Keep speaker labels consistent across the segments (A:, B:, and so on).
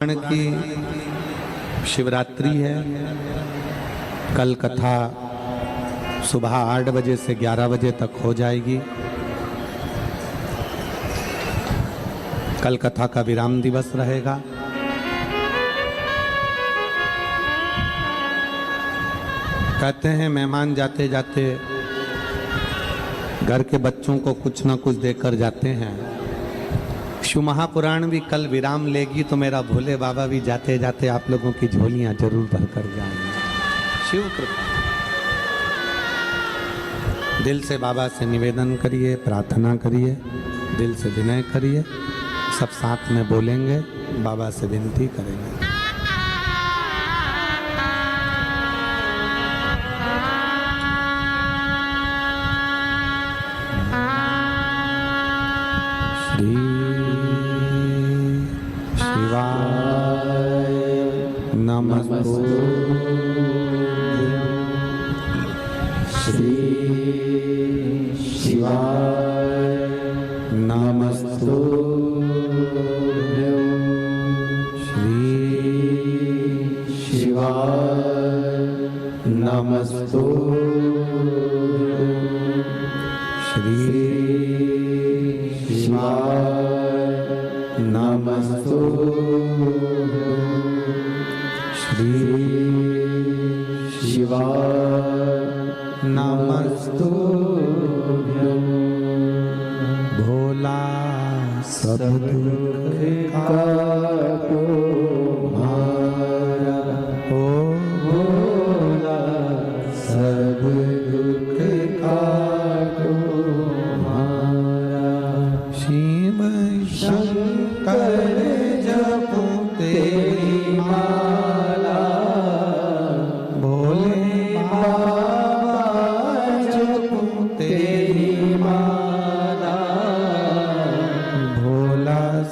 A: की शिवरात्रि है। कल कथा सुबह 8 बजे से 11 बजे तक हो जाएगी। कल कथा का विराम दिवस रहेगा। कहते हैं मेहमान जाते जाते घर के बच्चों को कुछ ना कुछ देकर जाते हैं। शिव महापुराण भी कल विराम लेगी तो मेरा भोले बाबा भी जाते जाते आप लोगों की झोलियां जरूर भर कर जाएंगे। शिव कृपा। दिल से बाबा से निवेदन करिए, प्रार्थना करिए, दिल से विनय करिए। सब साथ में बोलेंगे, बाबा से विनती करेंगे।
B: श्री शिवाय नमस्तुभ्यं। श्री शिवाय नमस्तुभ्यं। श्री शिवाय नमस्तुभ्यं। श्री शिवाय नमस्तुभ्यं।
A: भोला सब दुख
B: काटो हमारा, ओ भोला सब दुख काटो हमारा।
A: शिव
B: शंकर जपो तेरी माला, भोले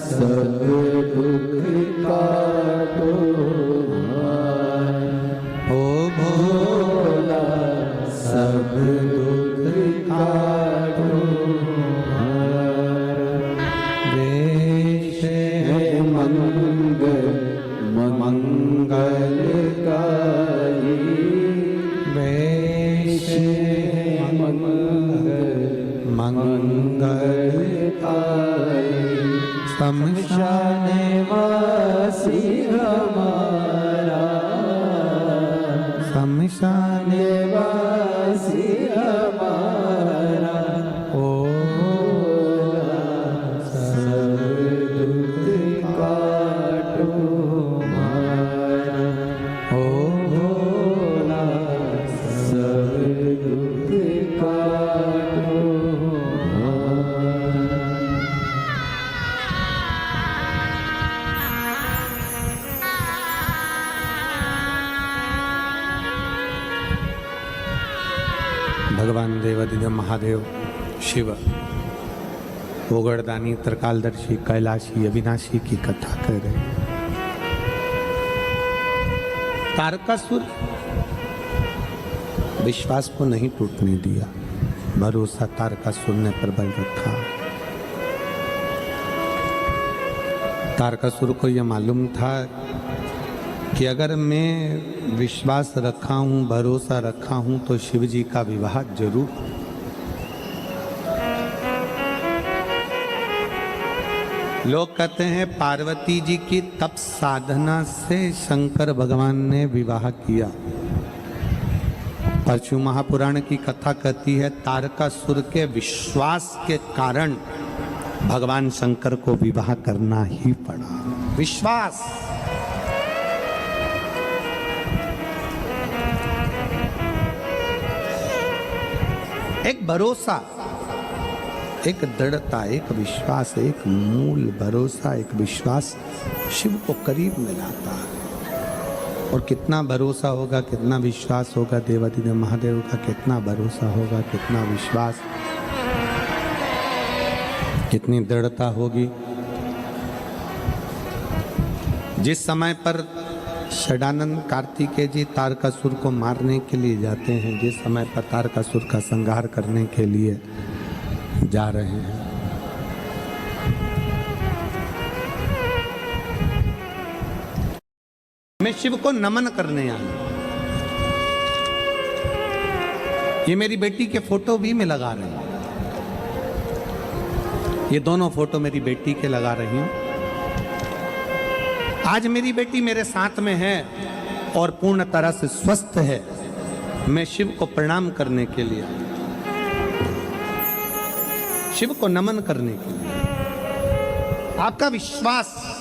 B: सब दुख काटो हमारा, ओ भोला सब दुख काटो हमारा। वेश है मंगलकारी, वेश है मंगलकारी। शमशानवासी हमारा, शमशानवासी हमारा, ओ सब दुख काटो हमारा, ओ भोला सब दुख काटो हमारा।
A: भगवान देवादिदेव महादेव शिव ओगड़दानी त्रिकालदर्शी कैलाशी अविनाशी की कथा कर रहे हैं। तारकासुर विश्वास को नहीं टूटने दिया, भरोसा तारकासुर ने प्रबल रखा। तारकासुर को यह मालूम था कि अगर मैं विश्वास रखा हूं, भरोसा रखा हूं तो शिव जी का विवाह जरूर। लोग कहते हैं पार्वती जी की तप साधना से शंकर भगवान ने विवाह किया। पर शिव महापुराण की कथा कहती है तारकासुर के विश्वास के कारण भगवान शंकर को विवाह करना ही पड़ा। विश्वास, एक भरोसा, एक दृढ़ता, एक विश्वास, एक मूल भरोसा, एक विश्वास शिव को करीब मिलाता है। और कितना भरोसा होगा, कितना विश्वास होगा देवादिदेव महादेव का, कितना भरोसा होगा, कितना विश्वास, कितनी दृढ़ता होगी। जिस समय पर षडानंद कार्तिकेय जी तारकासुर को मारने के लिए जाते हैं, जिस समय पर तारकासुर का संहार करने के लिए जा रहे हैं, मैं शिव को नमन करने आया। ये मेरी बेटी के फोटो भी मैं लगा रही हूं, ये दोनों फोटो मेरी बेटी के लगा रही हूं। आज मेरी बेटी मेरे साथ में है और पूर्ण तरह से स्वस्थ है। मैं शिव को प्रणाम करने के लिए, शिव को नमन करने के लिए। आपका विश्वास,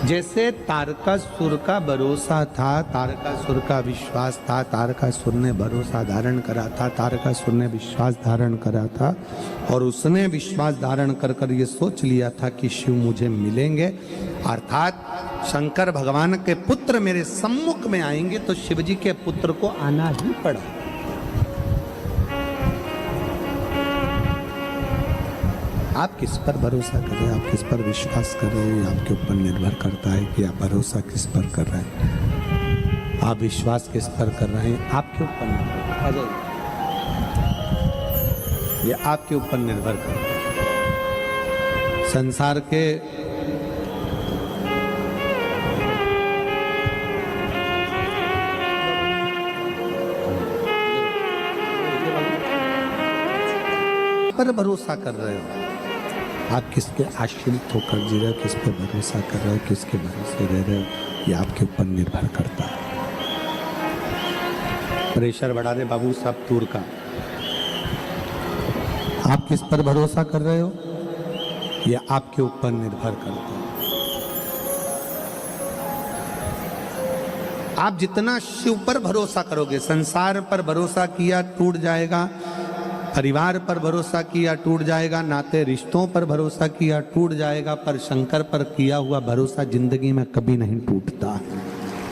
A: जैसे तारकासुर का भरोसा था, तारकासुर का विश्वास था, तारकासुर ने भरोसा धारण करा था, तारकासुर ने विश्वास धारण करा था और उसने विश्वास धारण कर कर ये सोच लिया था कि शिव मुझे मिलेंगे, अर्थात शंकर भगवान के पुत्र मेरे सम्मुख में आएंगे, तो शिव जी के पुत्र को आना ही पड़ा। आप किस पर भरोसा कर रहे हैं, आप किस पर विश्वास कर रहे हैं, आपके ऊपर निर्भर करता है कि आप भरोसा किस पर कर रहे हैं, आप विश्वास किस पर कर रहे हैं, आपके ऊपर निर्भर करता है। ये आपके ऊपर निर्भर करता है। संसार के पर भरोसा कर रहे हो, आप किसके आश्रित होकर जी रहे हो, किस पे भरोसा कर रहे हो, किसके भरोसे रह रहे हो, ये आपके ऊपर निर्भर करता है। प्रेशर बढ़ा दे बाबू साहब तूर का। आप किस पर भरोसा कर रहे हो, ये आपके ऊपर निर्भर करता है। आप जितना शिव पर भरोसा करोगे, संसार पर भरोसा किया टूट जाएगा, परिवार पर भरोसा किया टूट जाएगा, नाते रिश्तों पर भरोसा किया टूट जाएगा, पर शंकर पर किया हुआ भरोसा जिंदगी में कभी नहीं टूटता,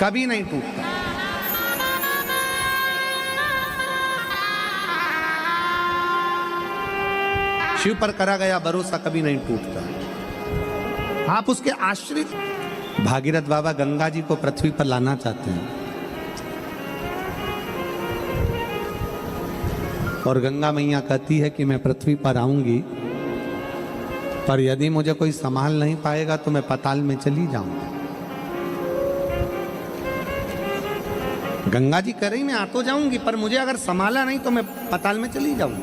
A: कभी नहीं टूटता। शिव पर करा गया भरोसा कभी नहीं टूटता। आप उसके आश्रित। भागीरथ बाबा गंगा जी को पृथ्वी पर लाना चाहते हैं और गंगा मैया कहती है कि मैं पृथ्वी पर आऊंगी, पर यदि मुझे कोई संभाल नहीं पाएगा तो मैं पाताल में चली जाऊंगी। गंगा जी कह रही मैं आ तो जाऊंगी, पर मुझे अगर संभाला नहीं तो मैं पाताल में चली जाऊंगी।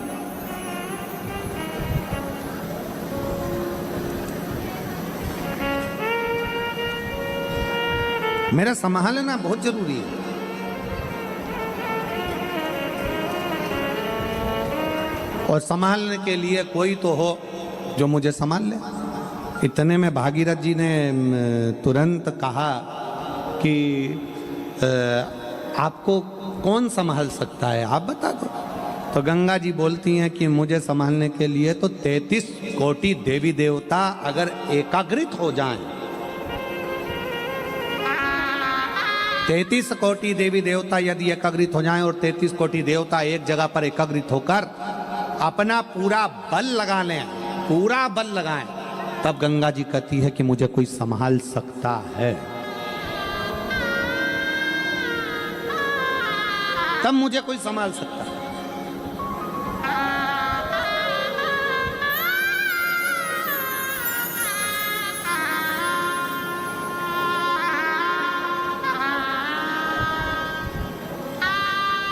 A: मेरा संभालना बहुत जरूरी है। और संभालने के लिए कोई तो हो जो मुझे संभाल ले। इतने में भागीरथ जी ने तुरंत कहा कि आपको कौन संभाल सकता है, आप बता दो। तो गंगा जी बोलती हैं कि मुझे संभालने के लिए तो 33 कोटि देवी देवता अगर एकाग्रित हो जाएं, 33 कोटि देवी देवता यदि एकाग्रित हो जाएं और 33 कोटि देवता एक जगह पर एकाग्रित होकर अपना पूरा बल लगा लें, पूरा बल लगाएं, तब गंगा जी कहती है कि मुझे कोई संभाल सकता है, तब मुझे कोई संभाल सकता है।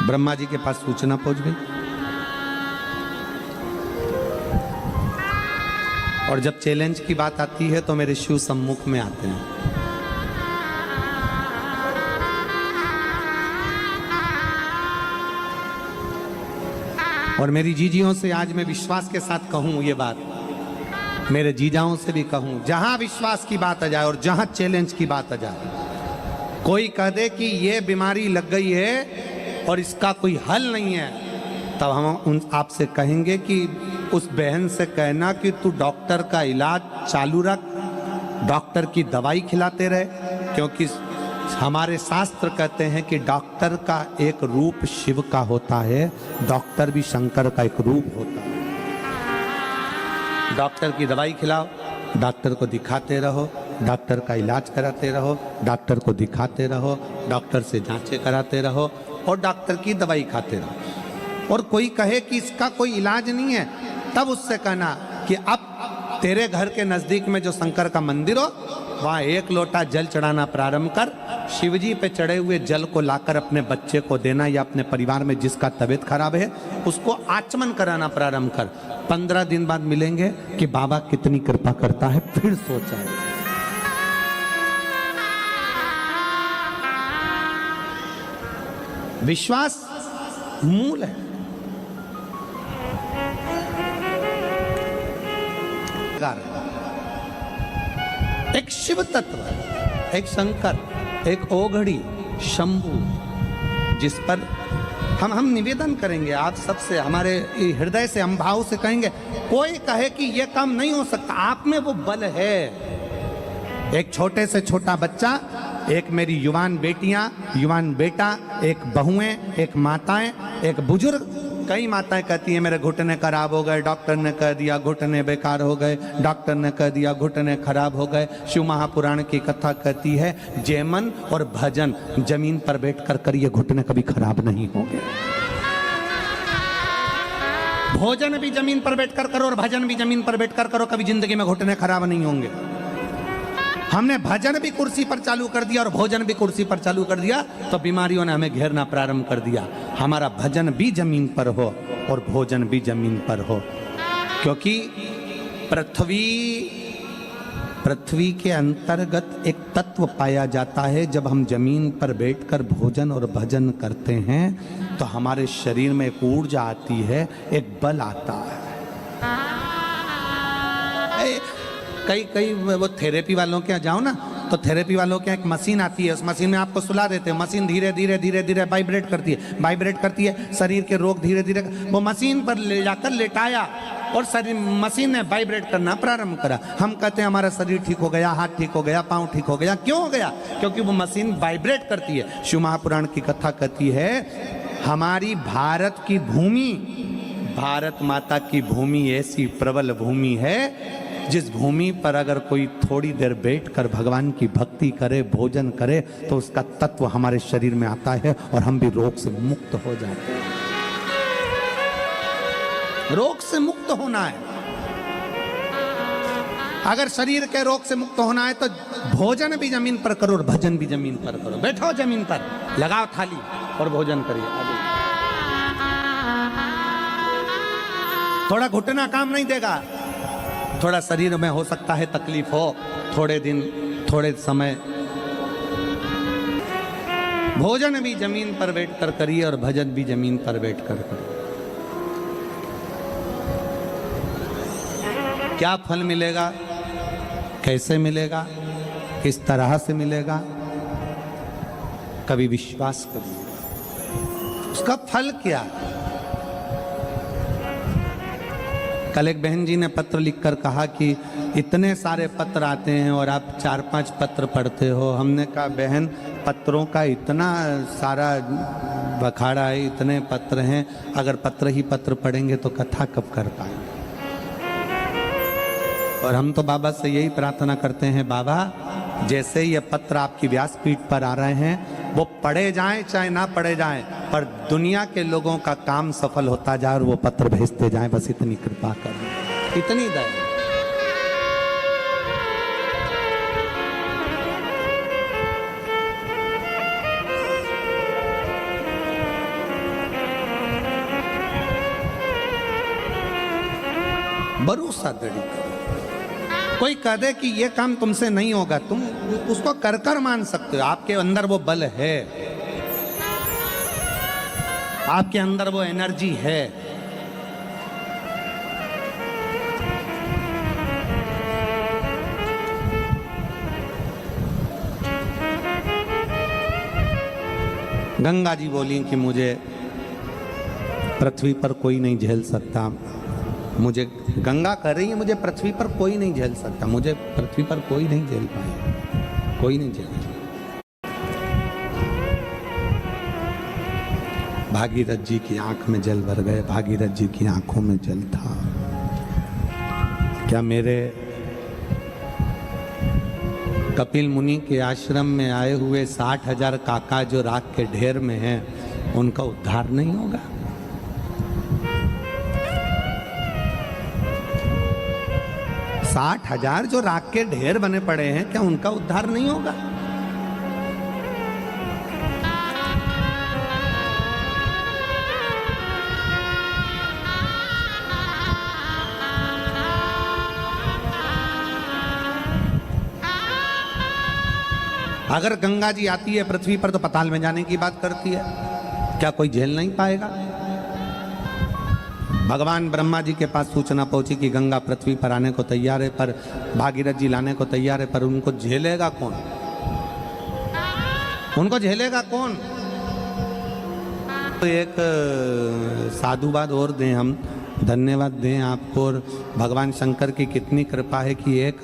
A: ब्रह्मा जी के पास सूचना पहुंच गई और जब चैलेंज की बात आती है तो मेरे शिव सम्मुख में आते हैं। और मेरी जीजियों से आज मैं विश्वास के साथ कहूं ये बात, मेरे जीजाओं से भी कहूं, जहां विश्वास की बात आ जाए और जहां चैलेंज की बात आ जाए, कोई कह दे कि ये बीमारी लग गई है और इसका कोई हल नहीं है, तब हम उन आपसे कहेंगे कि उस बहन से कहना कि तू डॉक्टर का इलाज चालू रख, डॉक्टर की दवाई खिलाते रहे, क्योंकि हमारे शास्त्र कहते हैं कि डॉक्टर का एक रूप शिव का होता है, डॉक्टर भी शंकर का एक रूप होता है। डॉक्टर की दवाई खिलाओ, डॉक्टर को दिखाते रहो, डॉक्टर का इलाज कराते रहो, डॉक्टर को दिखाते रहो, डॉक्टर से जांचें कराते रहो और डॉक्टर की दवाई खाते रहो। और कोई कहे कि इसका कोई इलाज नहीं है, तब उससे कहना कि अब तेरे घर के नजदीक में जो शंकर का मंदिर हो वहां 1 लोटा जल चढ़ाना प्रारंभ कर। शिवजी पे चढ़े हुए जल को लाकर अपने बच्चे को देना या अपने परिवार में जिसका तबीयत खराब है उसको आचमन कराना प्रारंभ कर। 15 दिन बाद मिलेंगे कि बाबा कितनी कृपा करता है, फिर सोचा है। विश्वास मूल है। एक शिव तत्व, एक शंकर, एक ओघड़ी, शंभु, जिस पर हम निवेदन करेंगे आप सबसे, हमारे हृदय से, हम भाव से कहेंगे। कोई कहे कि यह काम नहीं हो सकता, आप में वो बल है। एक छोटे से छोटा बच्चा, एक मेरी युवान बेटियां, युवान बेटा, एक बहुएं, एक माताएं, एक बुजुर्ग। कई माताएं कहती हैं मेरे घुटने खराब हो गए, डॉक्टर ने कह दिया घुटने बेकार हो गए, डॉक्टर ने कह दिया घुटने खराब हो गए। शिव महापुराण की कथा कहती है जयमन और भजन जमीन पर बैठकर करिए, घुटने कभी खराब नहीं होंगे। भोजन भी जमीन पर बैठकर करो और भजन भी जमीन पर बैठकर करो, कभी जिंदगी में घुटने खराब नहीं होंगे। हमने भजन भी कुर्सी पर चालू कर दिया और भोजन भी कुर्सी पर चालू कर दिया तो बीमारियों ने हमें घेरना प्रारंभ कर दिया। हमारा भजन भी जमीन पर हो और भोजन भी जमीन पर हो, क्योंकि पृथ्वी के अंतर्गत एक तत्व पाया जाता है। जब हम जमीन पर बैठकर भोजन और भजन करते हैं तो हमारे शरीर में एक ऊर्जा आती है, एक बल आता है। कई वो थेरेपी वालों के यहाँ जाओ ना, तो थेरेपी वालों के यहाँ एक मशीन आती है, उस मशीन में आपको सुला देते हैं। मशीन धीरे धीरे धीरे धीरे वाइब्रेट करती है, वाइब्रेट करती है, शरीर के रोग धीरे धीरे, वो मशीन पर ले जाकर लेटाया और शरीर, मशीन ने वाइब्रेट करना प्रारंभ करा। हम कहते हैं हमारा शरीर ठीक हो गया, हाथ ठीक हो गया, पाँव ठीक हो गया। क्यों हो गया? क्योंकि वो मशीन वाइब्रेट करती है। शिव महापुराण की कथा कहती है हमारी भारत की भूमि, भारत माता की भूमि ऐसी प्रबल भूमि है जिस भूमि पर अगर कोई थोड़ी देर बैठकर भगवान की भक्ति करे, भोजन करे, तो उसका तत्व हमारे शरीर में आता है और हम भी रोग से मुक्त हो जाते हैं। रोग से मुक्त होना है। अगर शरीर के रोग से मुक्त होना है तो भोजन भी जमीन पर करो और भजन भी जमीन पर करो। बैठो जमीन पर, लगाओ थाली और भोजन करिए। थोड़ा घुटना काम नहीं देगा, थोड़ा शरीर में हो सकता है तकलीफ हो, थोड़े दिन, थोड़े समय। भोजन भी जमीन पर बैठकर करिए और भजन भी जमीन पर बैठकर करिए। क्या फल मिलेगा, कैसे मिलेगा, किस तरह से मिलेगा, कभी विश्वास करिए। उसका फल क्या? कल एक बहन जी ने पत्र लिखकर कहा कि इतने सारे पत्र आते हैं और आप 4-5 पत्र पढ़ते हो। हमने कहा बहन, पत्रों का इतना सारा बखाड़ा है, इतने पत्र हैं, अगर पत्र ही पत्र पढ़ेंगे तो कथा कब कर पाएंगे। और हम तो बाबा से यही प्रार्थना करते हैं, बाबा जैसे ये पत्र आपकी व्यासपीठ पर आ रहे हैं वो पढ़े जाएं चाहे ना पढ़े जाएं, पर दुनिया के लोगों का काम सफल होता जाए और वो पत्र भेजते जाएं, बस इतनी कृपा करें, इतनी दया। भरोसा दृढ़ करो। कोई कह दे कि ये काम तुमसे नहीं होगा, तुम उसको कर कर मान सकते हो। आपके अंदर वो बल है, आपके अंदर वो एनर्जी है। गंगा जी बोली कि मुझे पृथ्वी पर कोई नहीं झेल सकता। मुझे गंगा कह रही है मुझे पृथ्वी पर कोई नहीं झेल सकता, मुझे पृथ्वी पर कोई नहीं झेल पाए, कोई नहीं झेल। भागीरथ जी की आंख में जल भर गए, भागीरथ जी की आंखों में जल था। क्या मेरे कपिल मुनि के आश्रम में आए हुए 60,000 काका जो राख के ढेर में हैं, उनका उद्धार नहीं होगा? 60,000 जो राख के ढेर बने पड़े हैं, क्या उनका उद्धार नहीं होगा? अगर गंगा जी आती है पृथ्वी पर तो पाताल में जाने की बात करती है, क्या कोई झेल नहीं पाएगा? भगवान ब्रह्मा जी के पास सूचना पहुंची कि गंगा पृथ्वी पर आने को तैयार है, पर भागीरथ जी लाने को तैयार है, पर उनको झेलेगा कौन? उनको झेलेगा कौन? तो एक साधुवाद और दें हम, धन्यवाद दें आपको, और भगवान शंकर की कितनी कृपा है कि एक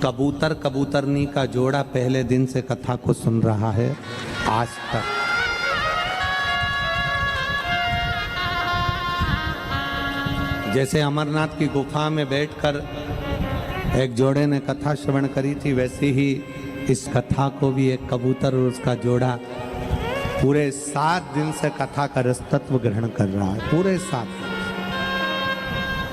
A: कबूतर कबूतरनी का जोड़ा पहले दिन से कथा को सुन रहा है आज तक। जैसे अमरनाथ की गुफा में बैठकर एक जोड़े ने कथा श्रवण करी थी, वैसे ही इस कथा को भी एक कबूतर और उसका जोड़ा पूरे 7 दिन से कथा का रसतत्व ग्रहण कर रहा है, पूरे 7 दिन।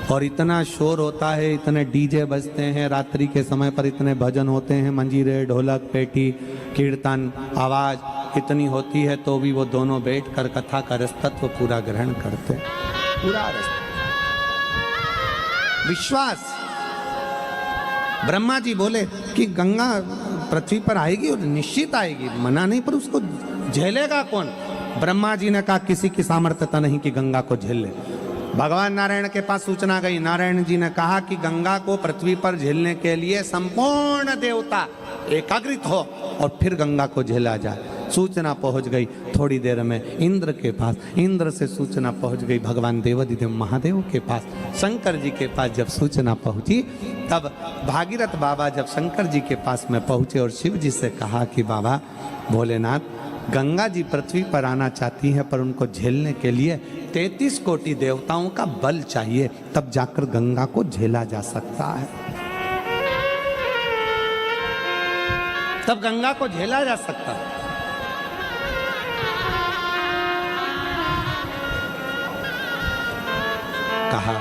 A: और इतना शोर होता है, इतने डीजे बजते हैं, रात्रि के समय पर इतने भजन होते हैं, मंजीरे, ढोलक, पेटी, कीर्तन, आवाज इतनी होती है, तो भी वो दोनों बैठकर कथा का रसतत्व पूरा ग्रहण करते हैं, पूरा रस। विश्वास, ब्रह्मा जी बोले कि गंगा पृथ्वी पर आएगी और निश्चित आएगी, मना नहीं, पर उसको झेलेगा कौन? ब्रह्मा जी ने कहा किसी की सामर्थ्यता नहीं कि गंगा को झेल ले। भगवान नारायण के पास सूचना गई, नारायण जी ने कहा कि गंगा को पृथ्वी पर झेलने के लिए संपूर्ण देवता एकाग्रित हो और फिर गंगा को झेला जाए। सूचना पहुंच गई थोड़ी देर में इंद्र के पास, इंद्र से सूचना पहुंच गई भगवान देवाधिदेव महादेव के पास, शंकर जी के पास जब सूचना पहुंची तब भागीरथ बाबा जब शंकर जी के पास में पहुंचे और शिव जी से कहा कि बाबा भोलेनाथ, गंगा जी पृथ्वी पर आना चाहती हैं, पर उनको झेलने के लिए 33 कोटि देवताओं का बल चाहिए, तब जाकर गंगा को झेला जा सकता है, तब गंगा को झेला जा सकता है। कहा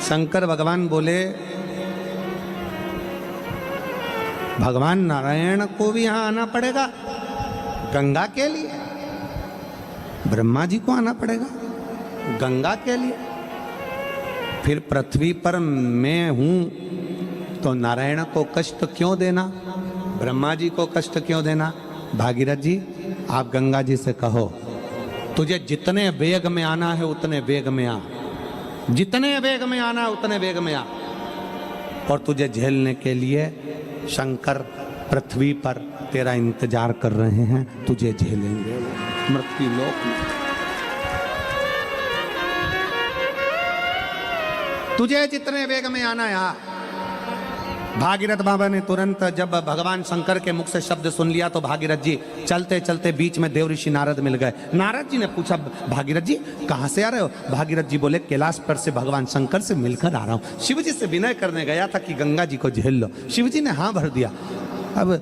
A: शंकर भगवान बोले, भगवान नारायण को भी यहां आना पड़ेगा गंगा के लिए, ब्रह्मा जी को आना पड़ेगा गंगा के लिए, फिर पृथ्वी पर मैं हूं तो नारायण को कष्ट क्यों देना, ब्रह्मा जी को कष्ट क्यों देना? भागीरथ जी आप गंगा जी से कहो तुझे जितने वेग में आना है उतने वेग में आ, जितने वेग में आना है उतने वेग में आ, और तुझे झेलने के लिए शंकर पृथ्वी पर तेरा इंतजार कर रहे हैं, तुझे झेलेंगे मृत्यु लोक में, तुझे जितने वेग में आना है। भागीरथ बाबा ने तुरंत जब भगवान शंकर के मुख से शब्द सुन लिया तो भागीरथ जी चलते चलते बीच में देव ऋषि नारद मिल गए। नारद जी ने पूछा, भागीरथ जी कहाँ से आ रहे हो? भागीरथ जी बोले, कैलाश पर से भगवान शंकर से मिलकर आ रहा हूँ। शिव जी से विनय करने गया था कि गंगा जी को झेल लो। शिव जी ने हाँ भर दिया। अब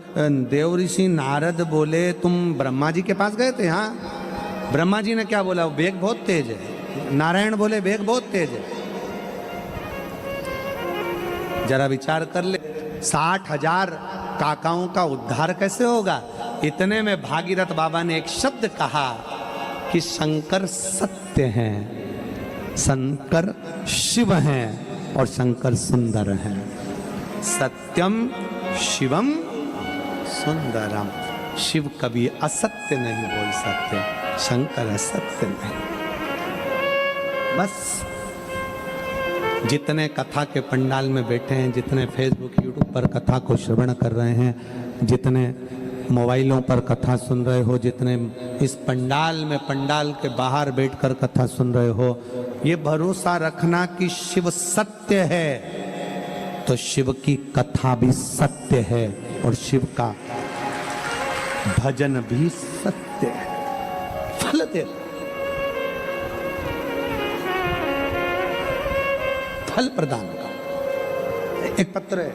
A: देव ऋषि नारद बोले, तुम ब्रह्मा जी के पास गए थे? हाँ। ब्रह्मा जी ने क्या बोला? वेग बहुत तेज है। नारायण बोले, वेग बहुत तेज है। जरा विचार कर ले, 60,000 काकाओं का उद्धार कैसे होगा? इतने में भागीरथ बाबा ने एक शब्द कहा कि शंकर सत्य हैं, शंकर शिव हैं और शंकर सुंदर हैं। सत्यम शिवम सुंदरम। शिव कभी असत्य नहीं बोल सकते, शंकर असत्य नहीं। बस जितने कथा के पंडाल में बैठे हैं, जितने फेसबुक यूट्यूब पर कथा को श्रवण कर रहे हैं, जितने मोबाइलों पर कथा सुन रहे हो, जितने इस पंडाल में, पंडाल के बाहर बैठकर कथा सुन रहे हो, ये भरोसा रखना कि शिव सत्य है तो शिव की कथा भी सत्य है और शिव का भजन भी सत्य है, फल दे, फल प्रदान का। एक पत्र है,